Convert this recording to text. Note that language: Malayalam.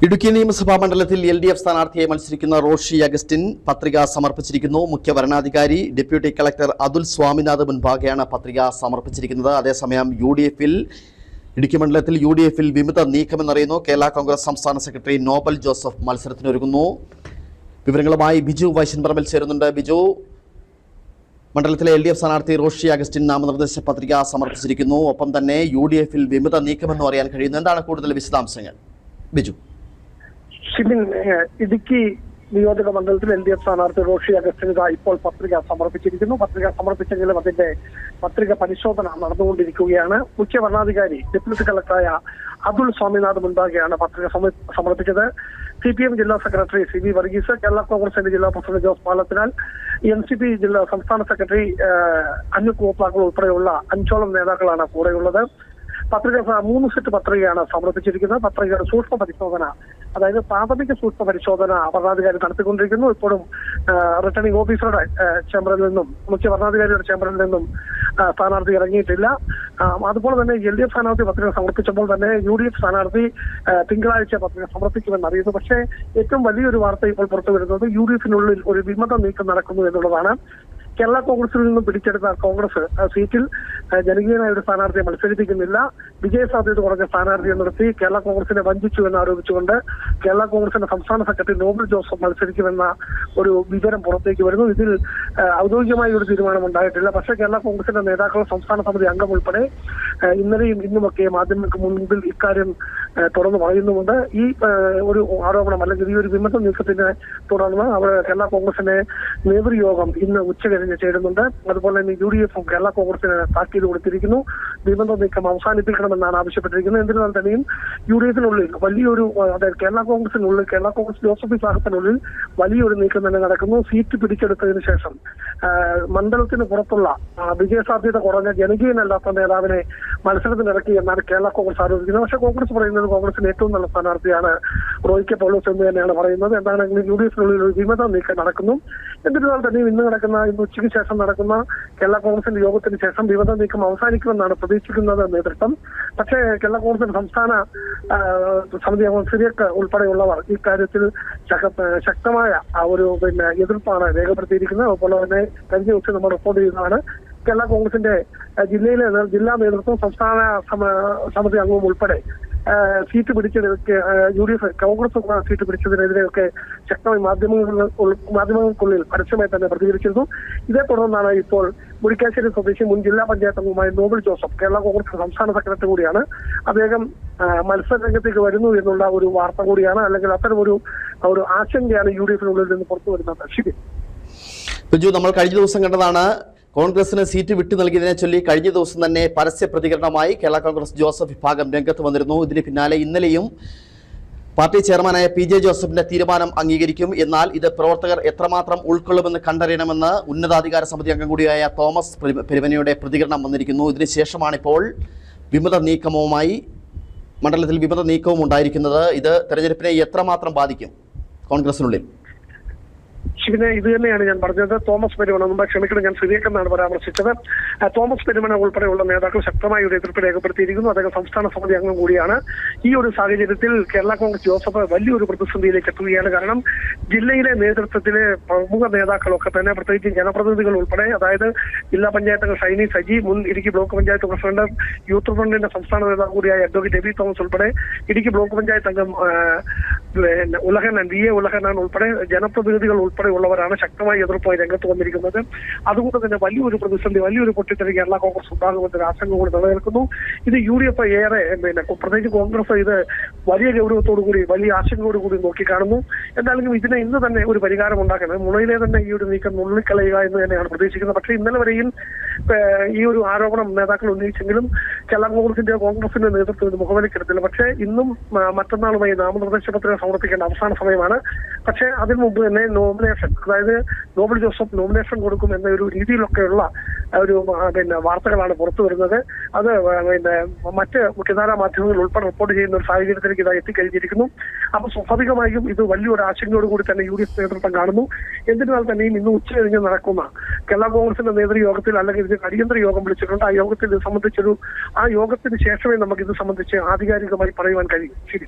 ഇടുക്കി നിയമസഭാ മണ്ഡലത്തിൽ LDF സ്ഥാനാർത്ഥിയായി മത്സരിക്കുന്ന റോഷി അഗസ്റ്റിൻ പത്രിക സമർപ്പിച്ചിരിക്കുന്നു. മുഖ്യ വരണാധികാരി ഡെപ്യൂട്ടി കളക്ടർ അതുൽ സ്വാമിനാഥ് മുൻപാകെയാണ് പത്രിക സമർപ്പിച്ചിരിക്കുന്നത്. അതേസമയം ഇടുക്കി മണ്ഡലത്തിൽ UDF-ൽ വിമത നീക്കമെന്നറിയുന്നു. കേരള കോൺഗ്രസ് സംസ്ഥാന സെക്രട്ടറി നോബൽ ജോസഫ് മത്സരത്തിനൊരുങ്ങുന്നു. വിവരങ്ങളുമായി ബിജു വൈശൻപറമ്പിൽ ചേരുന്നുണ്ട്. ബിജു, മണ്ഡലത്തിലെ LDF സ്ഥാനാർത്ഥി റോഷി അഗസ്റ്റിൻ നാമനിർദ്ദേശ പത്രിക സമർപ്പിച്ചിരിക്കുന്നു. ഒപ്പം തന്നെ UDF-ൽ വിമത നീക്കമെന്നും അറിയാൻ കഴിയുന്നു. എന്താണ് കൂടുതൽ വിശദാംശങ്ങൾ ബിജു? ഇടുക്കി നിയോജക മണ്ഡലത്തിൽ LDF സ്ഥാനാർത്ഥി റോഷി അഗസ്റ്റിൻ ഇപ്പോൾ പത്രിക സമർപ്പിച്ചിരിക്കുന്നു. പത്രിക സമർപ്പിച്ചെങ്കിലും അതിന്റെ പത്രിക പരിശോധന നടന്നുകൊണ്ടിരിക്കുകയാണ്. മുഖ്യ വരണാധികാരി ഡെപ്യൂട്ടി കളക്ടറായ അതുൽ സ്വാമിനാഥ് മുൻപാകെയാണ് പത്രിക സമർപ്പിച്ചത്. CPM ജില്ലാ സെക്രട്ടറി CB വർഗീസ്, കേരള കോൺഗ്രസ് ജില്ലാ പ്രസിഡന്റ് ജോസ് പാലത്തിനാൽ, NCP ജില്ലാ സംസ്ഥാന സെക്രട്ടറി അന്നു കോപ്പാക്കൾ ഉൾപ്പെടെയുള്ള 5ഓളം നേതാക്കളാണ് കൂടെയുള്ളത്. പത്രിക 3 സെറ്റ് പത്രികയാണ് സമർപ്പിച്ചിരിക്കുന്നത്. പത്രികയുടെ സൂക്ഷ്മ പരിശോധന, അതായത് പ്രാഥമിക സൂക്ഷ്മ പരിശോധന വരണാധികാരി നടത്തിക്കൊണ്ടിരിക്കുന്നു. ഇപ്പോഴും റിട്ടേണിംഗ് ഓഫീസറുടെ ചേംബറിൽ നിന്നും മുഖ്യ വരണാധികാരിയുടെ ചേംബറിൽ നിന്നും സ്ഥാനാർത്ഥി ഇറങ്ങിയിട്ടില്ല. അതുപോലെ തന്നെ LDF സ്ഥാനാർത്ഥി പത്രിക സമർപ്പിച്ചപ്പോൾ തന്നെ UDF സ്ഥാനാർത്ഥി തിങ്കളാഴ്ച പത്രിക സമർപ്പിക്കുമെന്ന് അറിയുന്നു. പക്ഷേ ഏറ്റവും വലിയൊരു വാർത്ത ഇപ്പോൾ പുറത്തു വരുന്നത് UDF-നുള്ളിൽ ഒരു വിമത നീക്കം നടക്കുന്നു എന്നുള്ളതാണ്. കേരള കോൺഗ്രസിൽ നിന്നും പിടിച്ചെടുത്ത കോൺഗ്രസ് സീറ്റിൽ ജനകീയനായ ഒരു സ്ഥാനാർത്ഥിയെ മത്സരിപ്പിക്കുന്നില്ല. വിജയസാധ്യത കുറഞ്ഞ സ്ഥാനാർത്ഥിയെ നിർത്തി കേരള കോൺഗ്രസിനെ വഞ്ചിച്ചു എന്നാരോപിച്ചുകൊണ്ട് കേരള കോൺഗ്രസിന്റെ സംസ്ഥാന സെക്രട്ടറി നോബൽ ജോസഫ് മത്സരിക്കുമെന്ന ഒരു വിവരം പുറത്തേക്ക് വരുന്നു. ഇതിൽ ഔദ്യോഗികമായ ഒരു തീരുമാനം ഉണ്ടായിട്ടില്ല. പക്ഷേ കേരള കോൺഗ്രസിന്റെ നേതാക്കൾ, സംസ്ഥാന സമിതി അംഗം ഉൾപ്പെടെ ഇന്നലെയും ഇന്നുമൊക്കെ മാധ്യമങ്ങൾക്ക് മുൻപിൽ ഇക്കാര്യം തുറന്നു പറയുന്നുമുണ്ട്. ഈ ഒരു ആരോപണം അല്ലെങ്കിൽ ഈ ഒരു വിമത നീക്കത്തിനെ തുടർന്ന് കേരള കോൺഗ്രസിന്റെ നേതൃയോഗം ഇന്ന് ഉച്ചകഴിഞ്ഞ് ചേരുന്നുണ്ട്. അതുപോലെ തന്നെ UDF-ഉം കേരള കോൺഗ്രസിന് താക്കീത് കൊടുത്തിരിക്കുന്നു. വിമത നീക്കം അവസാനിപ്പിക്കണമെന്നാണ് ആവശ്യപ്പെട്ടിരിക്കുന്നത്. എന്നിരുന്നാൽ തന്നെയും UDF-നുള്ളിൽ വലിയൊരു, അതായത് കേരള കോൺഗ്രസ് ജോസഫ് വിഭാഗത്തിനുള്ളിൽ വലിയൊരു നീക്കം തന്നെ നടക്കുന്നു. സീറ്റ് പിടിച്ചെടുത്തതിനു ശേഷം മണ്ഡലത്തിന് പുറത്തുള്ള വിജയസാധ്യത കുറഞ്ഞ ജനകീയനല്ലാത്ത നേതാവിനെ മത്സരത്തിനിറക്കി എന്നാണ് കേരള കോൺഗ്രസ് ആരോപിക്കുന്നത്. പക്ഷേ കോൺഗ്രസ് പറയുന്നത് കോൺഗ്രസിന് ഏറ്റവും നല്ല സ്ഥാനാർത്ഥിയാണ് റോയ് കെ പൗലോസ് എന്ന് തന്നെയാണ് പറയുന്നത്. എന്താണെങ്കിലും UDF-നുള്ളിൽ ഒരു വിമത നീക്കം നടക്കുന്നു. എന്നിരുന്നാൽ തന്നെയും ഇന്ന് ഉച്ചയ്ക്ക് ശേഷം നടക്കുന്ന കേരള കോൺഗ്രസിന്റെ യോഗത്തിന് ശേഷം വിമത നീക്കം അവസാനിക്കുമെന്നാണ് പ്രതീക്ഷിക്കുന്നത് നേതൃത്വം. പക്ഷേ കേരള കോൺഗ്രസിന്റെ സംസ്ഥാന സമിതി അംഗം സിറിയക്ക് ഉൾപ്പെടെയുള്ളവർ ഇക്കാര്യത്തിൽ ശക്തമായ ഒരു എതിർപ്പാണ് രേഖപ്പെടുത്തിയിരിക്കുന്നത്. അതുപോലെ തന്നെ കഴിഞ്ഞ ദിവസം നമ്മൾ റിപ്പോർട്ട് ചെയ്യുന്നതാണ്. കേരള കോൺഗ്രസിന്റെ ജില്ലാ നേതൃത്വം, സംസ്ഥാന സമിതി അംഗവും ഉൾപ്പെടെ സീറ്റ് പിടിച്ചെടുക്കുക UDF കോൺഗ്രസ് സീറ്റ് പിടിച്ചതിനെതിരെയൊക്കെ ശക്തമായി മാധ്യമങ്ങൾക്കുള്ളിൽ പരസ്യമായി തന്നെ പ്രതികരിച്ചിരുന്നു. ഇതേ തുടർന്നാണ് ഇപ്പോൾ മുരിക്കാശ്ശേരി സ്വദേശി മുൻ ജില്ലാ പഞ്ചായത്ത് അംഗവുമായ നോബൽ ജോസഫ്, കേരള കോൺഗ്രസ് സംസ്ഥാന സെക്രട്ടറി കൂടിയാണ്, അദ്ദേഹം മത്സര രംഗത്തേക്ക് വരുന്നു എന്നുള്ള ഒരു വാർത്ത കൂടിയാണ്, അല്ലെങ്കിൽ അത്തരം ഒരു ആശങ്കയാണ് UDF-നുള്ളിൽ നിന്ന് പുറത്തു വരുന്നത്. ബിജു, നമ്മൾ കഴിഞ്ഞ ദിവസം കണ്ടതാണ് കോൺഗ്രസിന് സീറ്റ് വിട്ടു നൽകിയതിനെ ചൊല്ലി കഴിഞ്ഞ ദിവസം തന്നെ പരസ്യ പ്രതികരണമായി കേരള കോൺഗ്രസ് ജോസഫ് വിഭാഗം രംഗത്ത് വന്നിരുന്നു. ഇതിന് പിന്നാലെ ഇന്നലെയും പാർട്ടി ചെയർമാനായ PJ ജോസഫിന്റെ തീരുമാനം അംഗീകരിക്കും, എന്നാൽ ഇത് പ്രവർത്തകർ എത്രമാത്രം ഉൾക്കൊള്ളുമെന്ന് കണ്ടറിയണമെന്ന് ഉന്നതാധികാര സമിതി അംഗം കൂടിയായ തോമസ് പെരുവനയുടെ പ്രതികരണം വന്നിരിക്കുന്നു. ഇതിനുശേഷമാണ് ഇപ്പോൾ മണ്ഡലത്തിൽ വിമത നീക്കവും ഉണ്ടായിരിക്കുന്നത്. ഇത് തെരഞ്ഞെടുപ്പിനെ എത്രമാത്രം ബാധിക്കും കോൺഗ്രസിനുള്ളിൽ? ഇത് തന്നെയാണ് ഞാൻ പറഞ്ഞത്. തോമസ് പെരുമന, ക്ഷമിക്കണം, ഞാൻ സിറിയക്കെന്നാണ് പരാമർശിച്ചത്. തോമസ് പെരുമന ഉൾപ്പെടെയുള്ള നേതാക്കൾ ശക്തമായ ഒരു എതിർപ്പ് രേഖപ്പെടുത്തിയിരിക്കുന്നു. അദ്ദേഹം സംസ്ഥാന സമിതി അംഗം കൂടിയാണ്. ഈ ഒരു സാഹചര്യത്തിൽ കേരള കോൺഗ്രസ് ജോസഫ് വലിയൊരു പ്രതിസന്ധിയിലേക്ക് എത്തുകയാണ്. കാരണം ജില്ലയിലെ നേതൃത്വത്തിലെ പ്രമുഖ നേതാക്കളൊക്കെ തന്നെ, പ്രത്യേകിച്ച് ജനപ്രതിനിധികൾ ഉൾപ്പെടെ, അതായത് ജില്ലാ പഞ്ചായത്ത് അംഗം ഷൈനി സജി, മുൻ Idukki block panchayat president, youth ഫ്രണ്ടിന്റെ സംസ്ഥാന നേതാവ് കൂടിയായ അഡ്വക്കേറ്റ് എബി തോമസ് ഉൾപ്പെടെ, ഇടുക്കി ബ്ലോക്ക് പഞ്ചായത്ത് അംഗം VA ഉലഹനാൻ ഉൾപ്പെടെ ജനപ്രതിനിധികൾ ഉൾപ്പെടെയുള്ളവരാണ് ശക്തമായ എതിർപ്പായി രംഗത്ത് വന്നിരിക്കുന്നത്. അതുകൊണ്ട് തന്നെ വലിയൊരു പ്രതിസന്ധി, വലിയൊരു പൊട്ടിത്തെറി കേരള കോൺഗ്രസ് ഉണ്ടാകുമെന്നൊരു ആശങ്ക കൂടി നിലനിൽക്കുന്നു. ഇത് UDF ഏറെ, പ്രത്യേകിച്ച് കോൺഗ്രസ് ഇത് വലിയ ഗൗരവത്തോടുകൂടി, വലിയ ആശങ്കയോടുകൂടി നോക്കിക്കാണുന്നു. എന്തായാലും ഇതിനെ ഇന്ന് തന്നെ ഒരു പരിഹാരം ഉണ്ടാക്കണം. മുളയിലെ തന്നെ ഈ ഒരു നീക്കം നുള്ളിക്കളയുക എന്ന് തന്നെയാണ് പ്രതീക്ഷിക്കുന്നത്. പക്ഷേ ഇന്നലെ വരെയും ഈ ഒരു ആരോപണം നേതാക്കൾ ഉന്നയിച്ചെങ്കിലും കേരള കോൺഗ്രസിന്റെ നേതൃത്വം ഇത് മുഖവിലക്കെടുത്തില്ല. പക്ഷേ ഇന്നും മറ്റന്നാളുമായി നാമനിർദ്ദേശ പത്രിക സമർപ്പിക്കേണ്ട അവസാന സമയമാണ്. പക്ഷേ അതിനു മുമ്പ് തന്നെ നോമിനേഷൻ, അതായത് നോബൽ ജോസഫ് നോമിനേഷൻ കൊടുക്കും എന്ന ഒരു രീതിയിലൊക്കെയുള്ള ഒരു വാർത്തകളാണ് പുറത്തു വരുന്നത്. അത് മറ്റ് മുഖ്യധാരാ മാധ്യമങ്ങൾ ഉൾപ്പെടെ റിപ്പോർട്ട് ചെയ്യുന്ന ഒരു സാഹചര്യത്തിലേക്ക് ഇത് എത്തിക്കഴിഞ്ഞിരിക്കുന്നു. അപ്പൊ സ്വാഭാവികമായും ഇത് വലിയൊരു ആശങ്കയോടുകൂടി തന്നെ UDF നേതൃത്വം കാണുന്നു. എന്നിരുന്നാൽ തന്നെയും ഇന്ന് ഉച്ചകഴിഞ്ഞ് നടക്കുന്ന കേരള കോൺഗ്രസിന്റെ നേതൃയോഗത്തിൽ, അല്ലെങ്കിൽ ഇത് അടിയന്തര യോഗം വിളിച്ചിട്ടുണ്ട്. ആ യോഗത്തിൽ ഇത് സംബന്ധിച്ചൊരു യോഗത്തിന് ശേഷമേ നമുക്ക് ഇത് സംബന്ധിച്ച് ആധികാരികമായി പറയുവാൻ കഴിയും. ശരി.